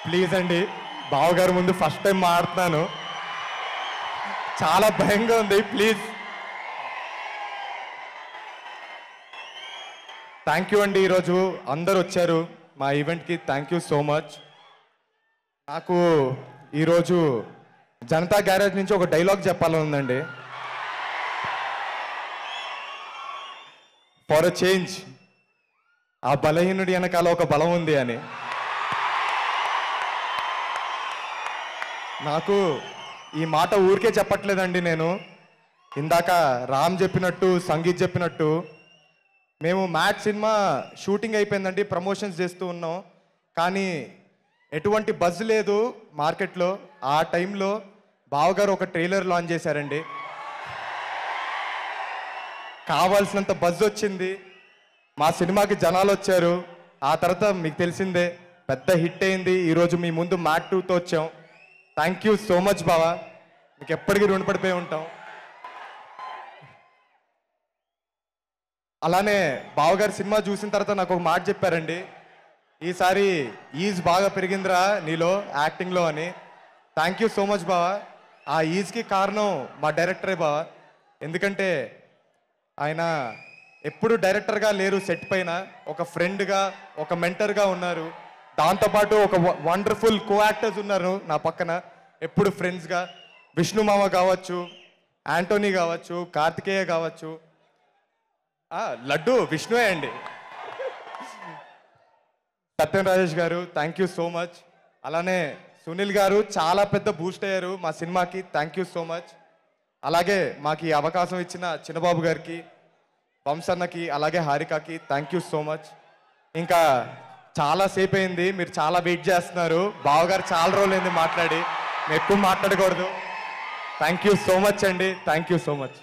Please అండి, బావగారు ముందు ఫస్ట్ టైం మాట్లాడుతున్నాను, చాలా భయంగా ఉంది. ప్లీజ్. థ్యాంక్ యూ అండి. ఈరోజు అందరు వచ్చారు మా ఈవెంట్కి. Thank you so much. నాకు ఈరోజు జనతా గ్యారేజ్ నుంచి ఒక డైలాగ్ చెప్పాలని ఉందండి. ఫర్ అ చేంజ్, ఆ బలహీనుడి వెనకాల ఒక బలం ఉంది అని. నాకు ఈ మాట ఊరికే చెప్పట్లేదండి. నేను ఇందాక రామ్ చెప్పినట్టు, సంగీత్ చెప్పినట్టు, మేము మ్యాచ్ సినిమా షూటింగ్ అయిపోయిందండి, ప్రమోషన్స్ చేస్తూ ఉన్నాం. కానీ ఎటువంటి బజ్ లేదు మార్కెట్లో. ఆ టైంలో బావగారు ఒక ట్రైలర్ లాంచ్ చేశారండి. కావాల్సినంత బజ్ వచ్చింది, మా సినిమాకి జనాలు వచ్చారు. ఆ తర్వాత మీకు తెలిసిందే, పెద్ద హిట్ అయింది. ఈరోజు మీ ముందు మ్యాట్ 2తో వచ్చాం. థ్యాంక్ యూ సో మచ్ బావా, మీకు ఎప్పటికీ రుణపడిపోయి ఉంటాం. అలానే బావగారు సినిమా చూసిన తర్వాత నాకు ఒక మాట చెప్పారండి, ఈసారి ఈజ్ బాగా పెరిగిందిరా నీలో యాక్టింగ్లో అని. థ్యాంక్ యూ సో మచ్ బావా. ఆ ఈజ్కి కారణం మా డైరెక్టరే బావా. ఎందుకంటే ఆయన ఎప్పుడు డైరెక్టర్గా లేరు, సెట్ పైన ఒక ఫ్రెండ్గా, ఒక మెంటర్గా ఉన్నారు. దాంతోపాటు ఒక వండర్ఫుల్ కో యాక్టర్స్ ఉన్నారు నా పక్కన, ఎప్పుడు ఫ్రెండ్స్గా. విష్ణు మామ కావచ్చు, యాంటోనీ కావచ్చు, కార్తికేయ కావచ్చు, లడ్డు విష్ణువే అండి. సత్యం రాజేష్ గారు, థ్యాంక్ యూ సో మచ్. అలానే సునీల్ గారు చాలా పెద్ద బూస్ట్ అయ్యారు మా సినిమాకి. Thank you so much. అలాగే మాకు ఈ అవకాశం ఇచ్చిన చిన్నబాబు గారికి, వంశన్నకి, అలాగే హారికకి థ్యాంక్ యూ సో మచ్. ఇంకా చాలా సేపు అయింది, మీరు చాలా వెయిట్ చేస్తున్నారు. బావగారు చాలా రోజులైంది మాట్లాడి, మేము ఎక్కువ మాట్లాడకూడదు. థ్యాంక్ యూ సో మచ్ అండి. Thank you so much.